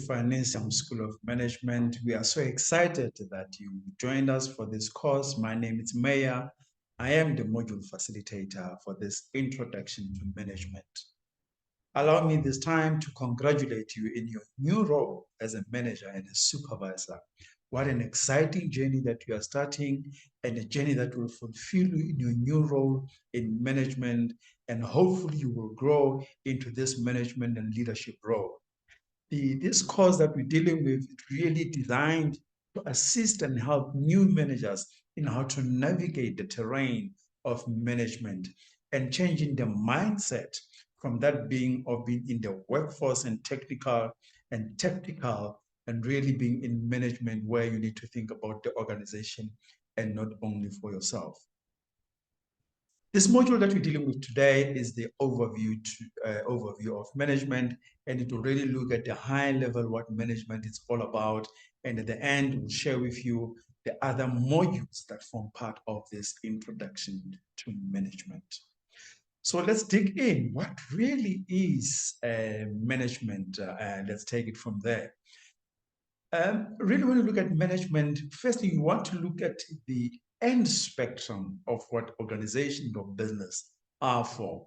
Financial School of Management. We are so excited that you joined us for this course. My name is Maya. I am the module facilitator for this introduction to management. Allow me this time to congratulate you in your new role as a manager and a supervisor. What an exciting journey that you are starting, and a journey that will fulfill you in your new role in management, and hopefully you will grow into this management and leadership role. This course that we're dealing with is really designed to assist and help new managers in how to navigate the terrain of management and changing the mindset from that being of being in the workforce and technical and tactical, and really being in management where you need to think about the organization and not only for yourself. This module that we're dealing with today is the overview of management, and it will really look at the high level what management is all about. And at the end, we'll share with you the other modules that form part of this introduction to management. So let's dig in. What really is management? Let's take it from there. Really, when you look at management, firstly, you want to look at the end spectrum of what organizations or business are for.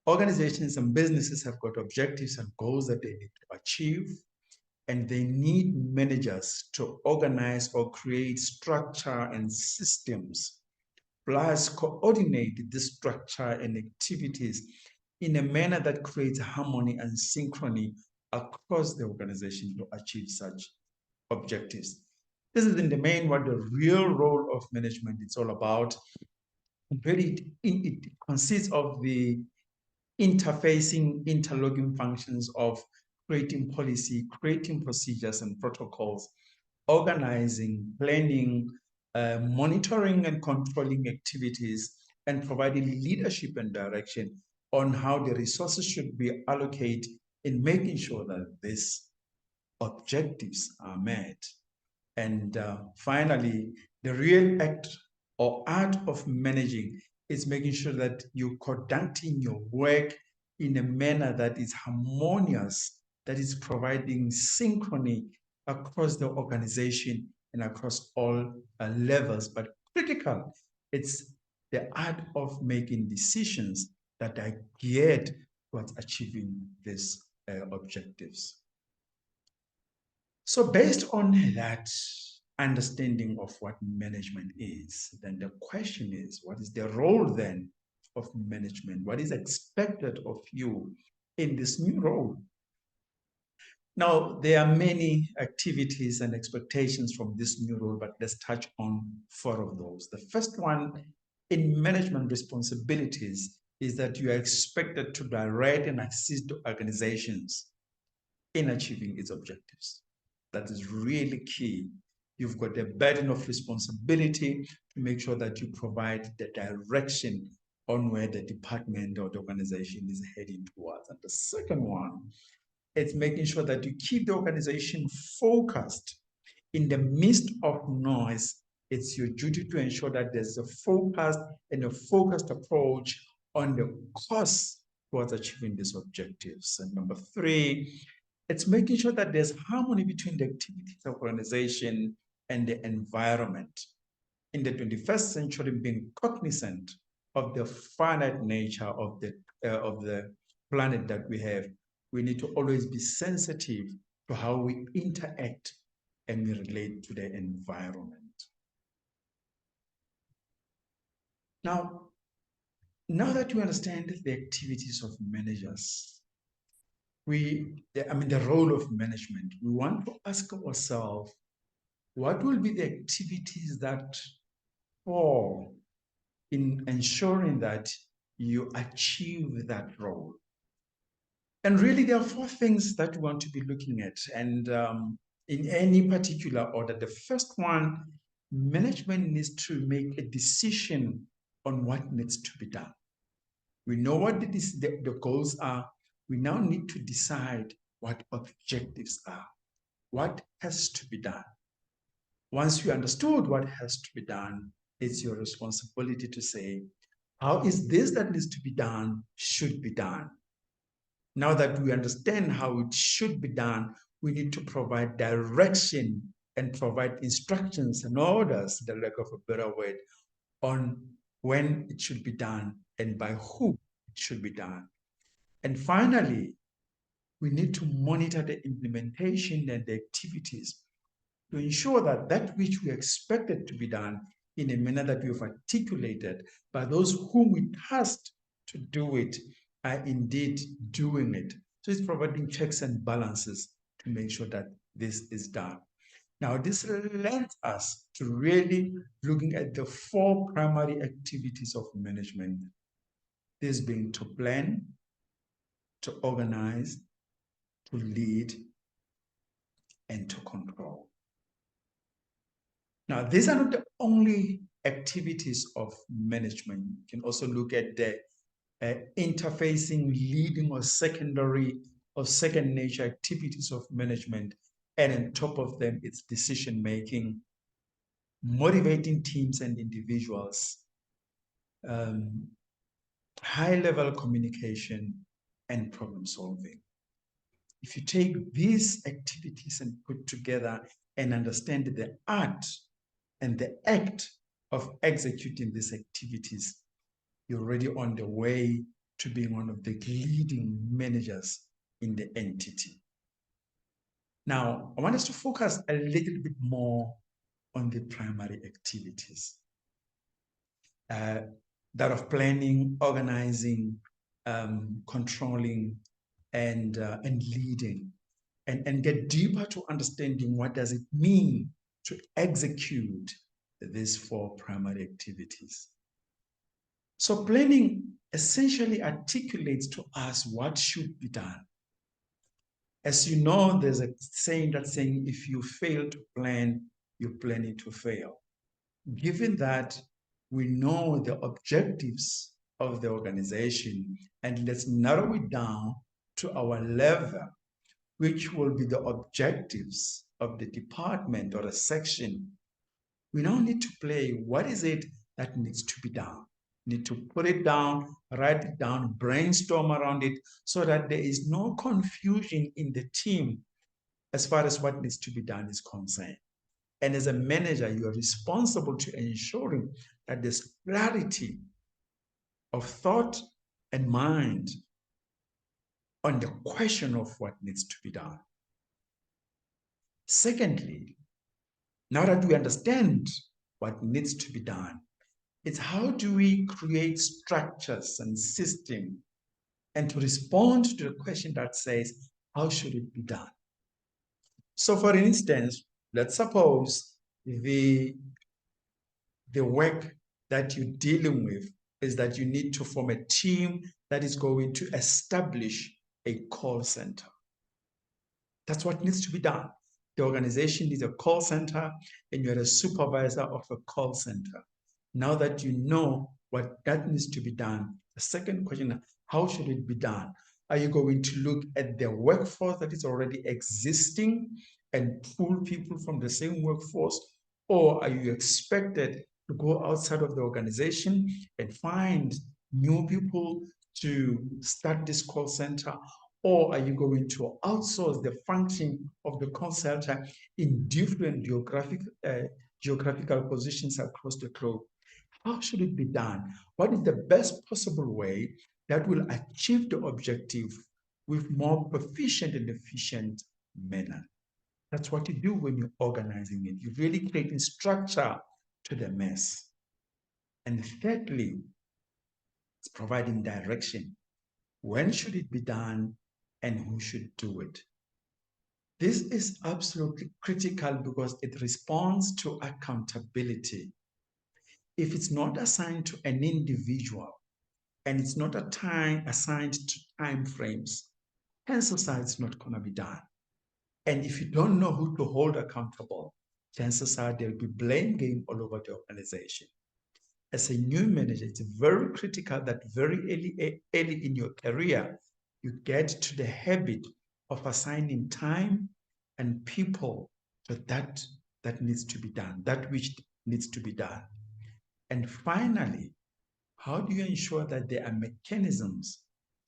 Organizations and businesses have got objectives and goals that they need to achieve, and they need managers to organize or create structure and systems, plus coordinate this structure and activities in a manner that creates harmony and synchrony across the organization to achieve such objectives. This is in the main what the real role of management is all about. Really, it consists of the interfacing, interlogging functions of creating policy, creating procedures and protocols, organizing, planning, monitoring and controlling activities, and providing leadership and direction on how the resources should be allocated in making sure that these objectives are met. And finally, the real act or art of managing is making sure that you're conducting your work in a manner that is harmonious, that is providing synchrony across the organization and across all levels. But critical, it's the art of making decisions that are geared towards achieving these objectives. So based on that understanding of what management is, then the question is, what is the role then of management? What is expected of you in this new role? Now, there are many activities and expectations from this new role, but let's touch on 4 of those. The first one in management responsibilities is that you are expected to direct and assist organizations in achieving its objectives. That is really key. You've got a burden of responsibility to make sure that you provide the direction on where the department or the organization is heading towards. And the second one, it's making sure that you keep the organization focused in the midst of noise. It's your duty to ensure that there's a focused and a focused approach on the course towards achieving these objectives. And number 3, it's making sure that there's harmony between the activities of organization and the environment. In the 21st century, being cognizant of the finite nature of the planet that we have, we need to always be sensitive to how we interact and we relate to the environment. Now that you understand the activities of managers, the role of management, we want to ask ourselves, what will be the activities that fall in ensuring that you achieve that role? And really, there are 4 things that we want to be looking at. And in any particular order, the first one, management needs to make a decision on what needs to be done. We know what the goals are. We now need to decide what objectives are, what has to be done. Once you understood what has to be done, it's your responsibility to say, how is this that needs to be done should be done? Now that we understand how it should be done, we need to provide direction and provide instructions and orders, the lack of a better word, on when it should be done and by who it should be done. And finally, we need to monitor the implementation and the activities to ensure that that which we expected to be done in a manner that we've articulated by those whom we tasked to do it are indeed doing it. So it's providing checks and balances to make sure that this is done. Now, this led us to really looking at the 4 primary activities of management. This being to plan, to organize, to lead, and to control. Now, these are not the only activities of management. You can also look at the interfacing, leading, or secondary or second nature activities of management. And on top of them, it's decision making, motivating teams and individuals, high-level communication, and problem solving. If you take these activities and put together and understand the art and the act of executing these activities, you're already on the way to being one of the leading managers in the entity. Now, I want us to focus a little bit more on the primary activities. That of planning, organizing, controlling, and leading, and get deeper to understanding what does it mean to execute these 4 primary activities. So planning essentially articulates to us what should be done. As you know, there's a saying that's saying if you fail to plan, you're planning to fail. Given that we know the objectives of the organization, and let's narrow it down to our level, which will be the objectives of the department or a section, we now need to play what is it that needs to be done. Need to put it down, write it down, brainstorm around it so that there is no confusion in the team as far as what needs to be done is concerned. And as a manager, you are responsible to ensuring that there's clarity of thought and mind on the question of what needs to be done. Secondly, now that we understand what needs to be done, it's how do we create structures and systems and to respond to the question that says, how should it be done? So for instance, let's suppose the work that you're dealing with is that you need to form a team that is going to establish a call center. That's what needs to be done. The organization needs a call center and you're a supervisor of a call center. Now that you know what that needs to be done, the second question, how should it be done? Are you going to look at the workforce that is already existing and pull people from the same workforce? Or are you expected to go outside of the organization and find new people to start this call center? Or are you going to outsource the function of the call center in different geographical positions across the globe? How should it be done? What is the best possible way that will achieve the objective with more efficient and efficient manner? That's what you do when you're organizing it. You're really creating structure to the mess. And thirdly, it's providing direction. When should it be done and who should do it? This is absolutely critical because it responds to accountability. If it's not assigned to an individual and it's not a time assigned to time frames, chances are it's not going to be done. And if you don't know who to hold accountable, chances are there'll be blame game all over the organization. As a new manager, it's very critical that very early in your career, you get to the habit of assigning time and people to that needs to be done, that which needs to be done. And finally, how do you ensure that there are mechanisms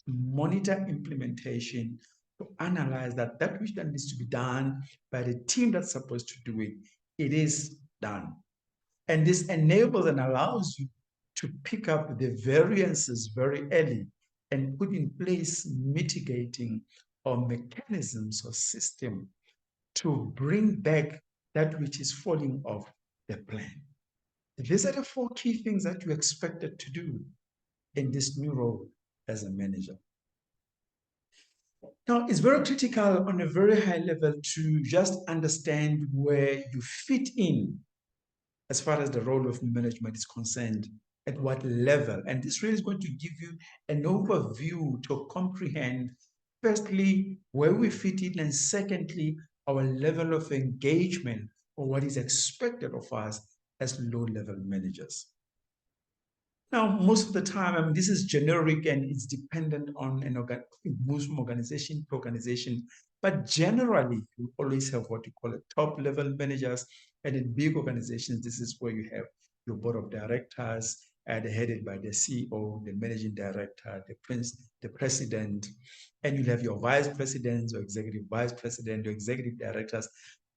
to monitor implementation to analyze that that which that needs to be done by the team that's supposed to do it, it is done. And this enables and allows you to pick up the variances very early and put in place mitigating or mechanisms or system to bring back that which is falling off the plan. These are the four key things that you're expected to do in this new role as a manager. Now, it's very critical on a very high level to just understand where you fit in as far as the role of management is concerned, at what level. And this really is going to give you an overview to comprehend, firstly, where we fit in, and secondly, our level of engagement or what is expected of us as low-level managers. Now, most of the time, I mean, this is generic and it's dependent on an moves from organization to organization. But generally, you always have what you call a top-level managers. And in big organizations, this is where you have your board of directors, headed by the CEO, the managing director, the president, and you'll have your vice presidents or executive vice president or executive directors.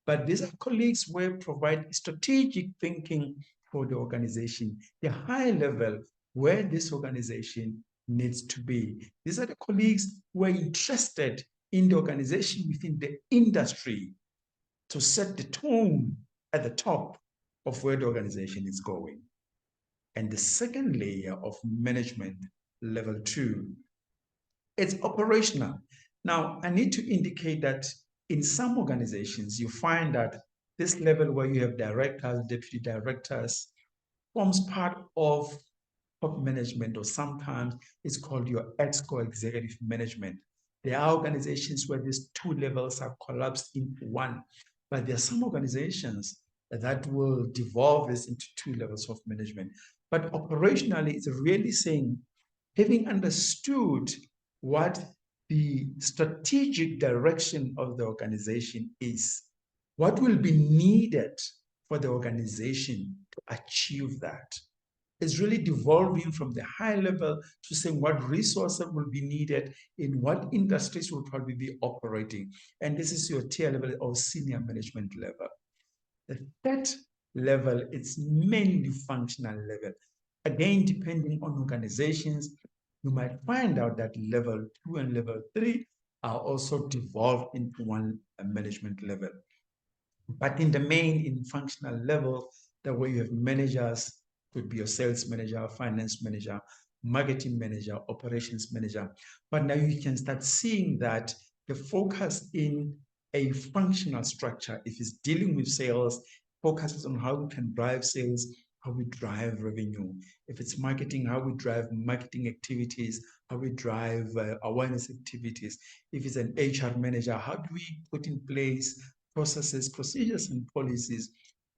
But these are colleagues who provide strategic thinking for the organization, the high level where this organization needs to be. These are the colleagues who are interested in the organization within the industry to set the tone at the top of where the organization is going. And the second layer of management, level 2, it's operational. Now, I need to indicate that in some organizations, you find that this level where you have directors, deputy directors, forms part of top management, or sometimes it's called your EXCO, executive management. There are organizations where these two levels are collapsed into one, but there are some organizations that will devolve this into two levels of management. But operationally, it's really saying, having understood what the strategic direction of the organization is, what will be needed for the organization to achieve that. It's really devolving from the high level to saying what resources will be needed in what industries will probably be operating. And this is your tier level or senior management level. The third level, it's mainly functional level. Again, depending on organizations, you might find out that level 2 and level 3 are also devolved into one management level. But in the main, in functional level, the way you have managers, could be your sales manager, finance manager, marketing manager, operations manager. But now you can start seeing that the focus in a functional structure, if it's dealing with sales, focuses on how we can drive sales, how we drive revenue. If it's marketing, how we drive marketing activities, how we drive awareness activities. If it's an HR manager, how do we put in place processes, procedures, and policies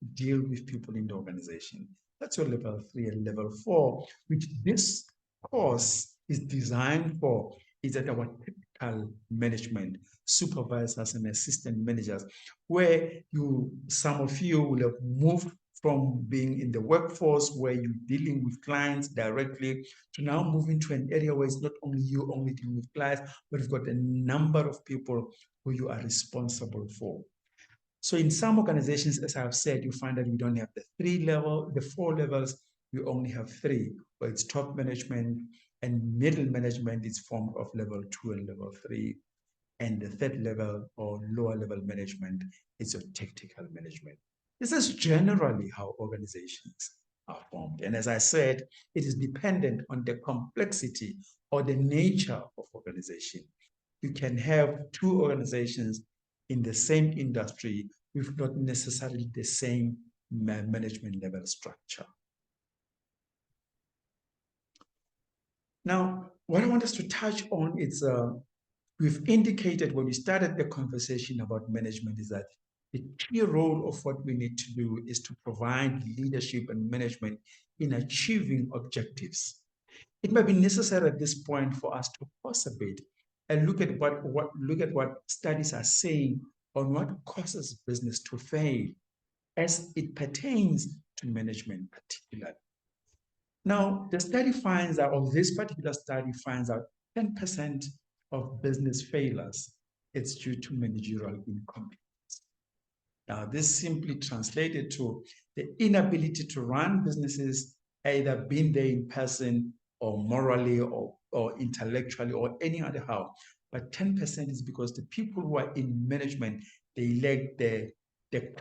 to deal with people in the organization? That's your level 3. And level 4, which this course is designed for, is at our technical management, supervisors and assistant managers, where some of you will have moved from being in the workforce where you're dealing with clients directly to now moving to an area where it's not only you only dealing with clients, but you've got a number of people who you are responsible for. So in some organizations, as I've said, you find that you don't have the 4 levels, you only have 3, where it's top management and middle management is formed of level 2 and level 3. And the third level or lower level management is your tactical management. This is generally how organizations are formed. And as I said, it is dependent on the complexity or the nature of organization. You can have 2 organizations in the same industry with not necessarily the same management level structure. Now, what I want us to touch on is we've indicated when we started the conversation about management is that the key role of what we need to do is to provide leadership and management in achieving objectives. It might be necessary at this point for us to pause a bit and look at what studies are saying on what causes business to fail as it pertains to management particularly. Now, the study finds out, or this particular study finds out, 10% of business failures it's due to managerial incompetence. Now, this simply translated to the inability to run businesses, either being there in person or morally or intellectually or any other how. But 10% is because the people who are in management, they lack the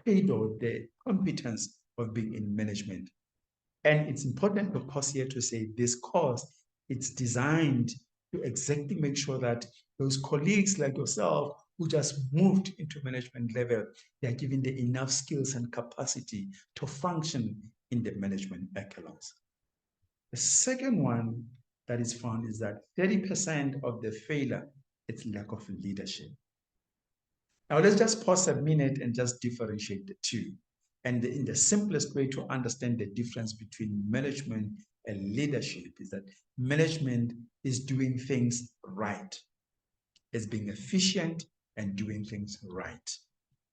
credo, the competence of being in management. And it's important to pause here to say this course, it's designed to exactly make sure that those colleagues like yourself who just moved into management level, they are given the enough skills and capacity to function in the management echelons. The second one that is found is that 30% of the failure is lack of leadership. Now let's just pause a minute and just differentiate the two. And in the simplest way to understand the difference between management and leadership is that management is doing things right. It's being efficient and doing things right.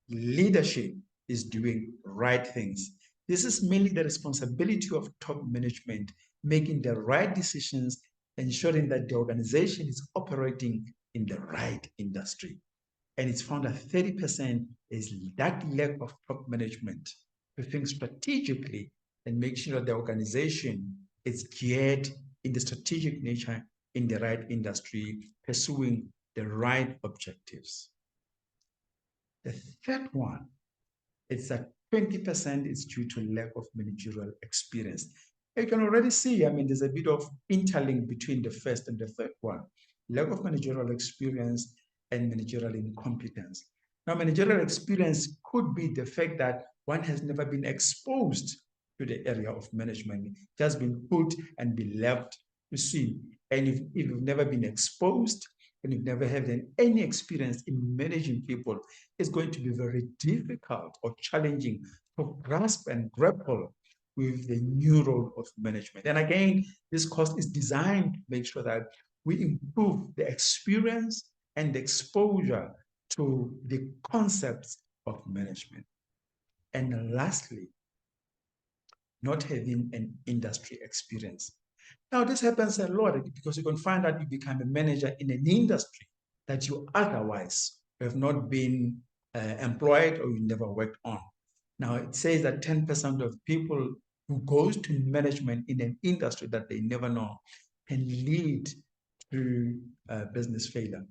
Leadership is doing right things. This is mainly the responsibility of top management, making the right decisions, ensuring that the organization is operating in the right industry. And it's found that 30% is that lack of top management to think strategically and make sure the organization is geared in the strategic nature in the right industry, pursuing the right objectives. The third one is that 20% is due to lack of managerial experience. You can already see, there's a bit of interlink between the first and the third one. Lack of managerial experience and managerial incompetence. Now, managerial experience could be the fact that one has never been exposed to the area of management, just been put and be left to see. And if you've never been exposed and you've never had any experience in managing people, it's going to be very difficult or challenging to grasp and grapple with the new role of management. And again, this course is designed to make sure that we improve the experience and exposure to the concepts of management. And lastly, not having an industry experience. Now, this happens a lot because you can find that you become a manager in an industry that you otherwise have not been employed or you never worked on. Now, it says that 10% of people who goes to management in an industry that they never know can lead to business failure.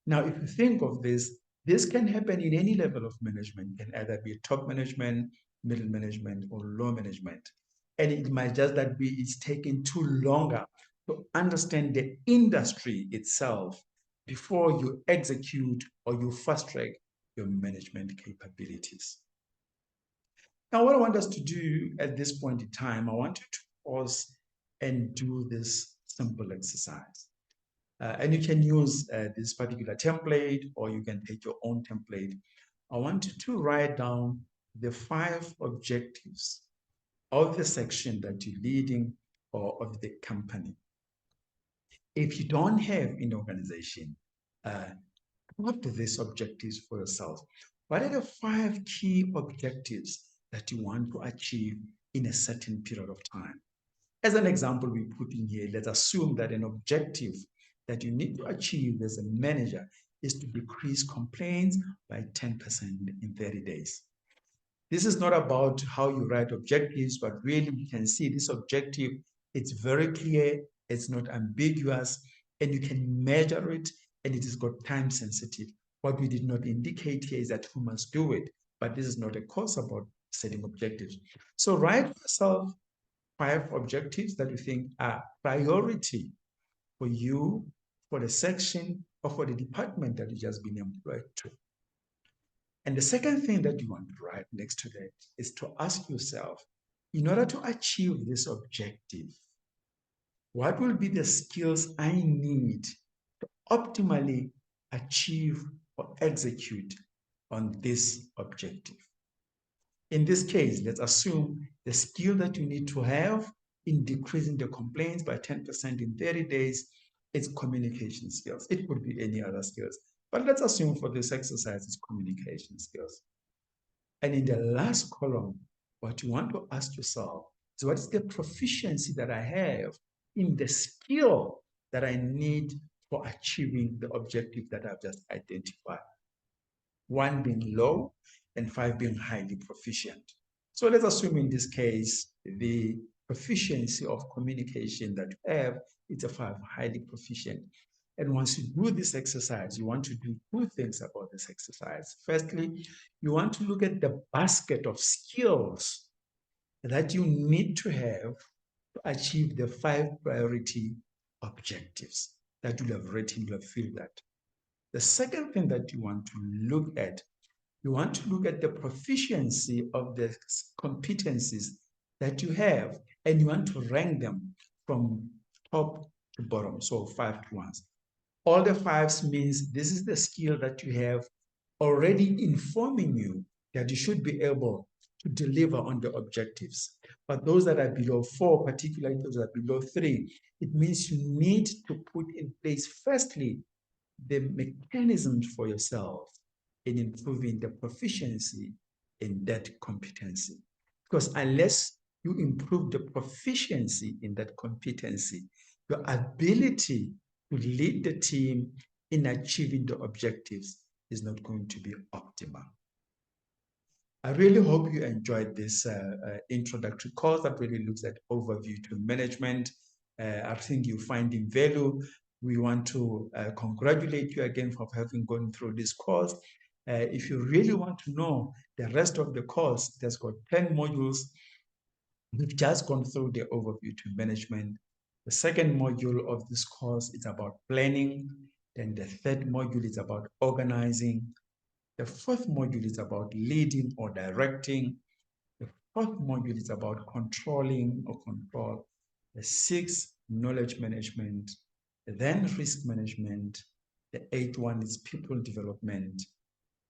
Now, if you think of this can happen in any level of management. It can either be top management, middle management, or low management. And it might just that be it's taking too longer to understand the industry itself before you execute or you fast track your management capabilities. Now, what I want us to do at this point in time, I want you to pause and do this simple exercise. And you can use this particular template, or you can take your own template. I want you to write down the 5 objectives of the section that you're leading or of the company. If you don't have an organization, what are these objectives for yourself? What are the 5 key objectives that you want to achieve in a certain period of time? As an example, we put in here, let's assume that an objective that you need to achieve as a manager is to decrease complaints by 10% in 30 days. This is not about how you write objectives, but really you can see this objective, it's very clear, it's not ambiguous, and you can measure it, and it has got time sensitive. What we did not indicate here is that who must do it, but this is not a course about setting objectives. So write for yourself 5 objectives that you think are priority for you, for the section, or for the department that you just been employed to. And the second thing that you want to write next to that is to ask yourself, in order to achieve this objective, what will be the skills I need to optimally achieve or execute on this objective? In this case, let's assume the skill that you need to have in decreasing the complaints by 10% in 30 days is communication skills. It could be any other skills, but let's assume for this exercise it's communication skills. And in the last column, what you want to ask yourself is what is the proficiency that I have in the skill that I need for achieving the objective that I've just identified? 1 being low and 5 being highly proficient. So let's assume in this case, the proficiency of communication that you have, it's a 5, highly proficient. And once you do this exercise, you want to do 2 things about this exercise. Firstly, you want to look at the basket of skills that you need to have to achieve the 5 priority objectives that you have written, you have filled that. The second thing that you want to look at, you want to look at the proficiency of the competencies that you have, and you want to rank them from top to bottom, so 5 to 1. All the 5s means this is the skill that you have already informing you that you should be able to deliver on the objectives. But those that are below 4, particularly those that are below 3, it means you need to put in place, firstly, the mechanisms for yourself in improving the proficiency in that competency. Because unless you improve the proficiency in that competency, your ability to lead the team in achieving the objectives is not going to be optimal. I really hope you enjoyed this introductory course that really looks at overview to management. I think you're finding value. We want to congratulate you again for having gone through this course. If you really want to know the rest of the course, it has got 10 modules. We've just gone through the overview to management. The second module of this course is about planning. Then the third module is about organizing. The fourth module is about leading or directing. The fourth module is about controlling or control. The sixth, knowledge management. Then risk management. The eighth one is people development.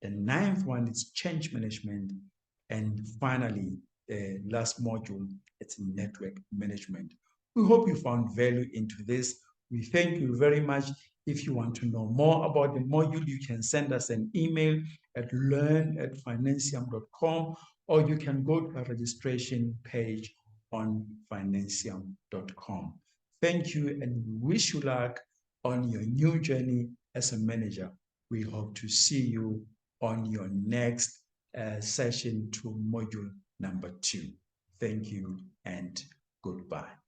The ninth one is change management. And finally, the last module, it's network management. We hope you found value into this. We thank you very much. If you want to know more about the module, you can send us an email at learn@financium.com, or you can go to our registration page on financium.com. Thank you, and we wish you luck on your new journey as a manager. We hope to see you on your next session to module number 2. Thank you and goodbye.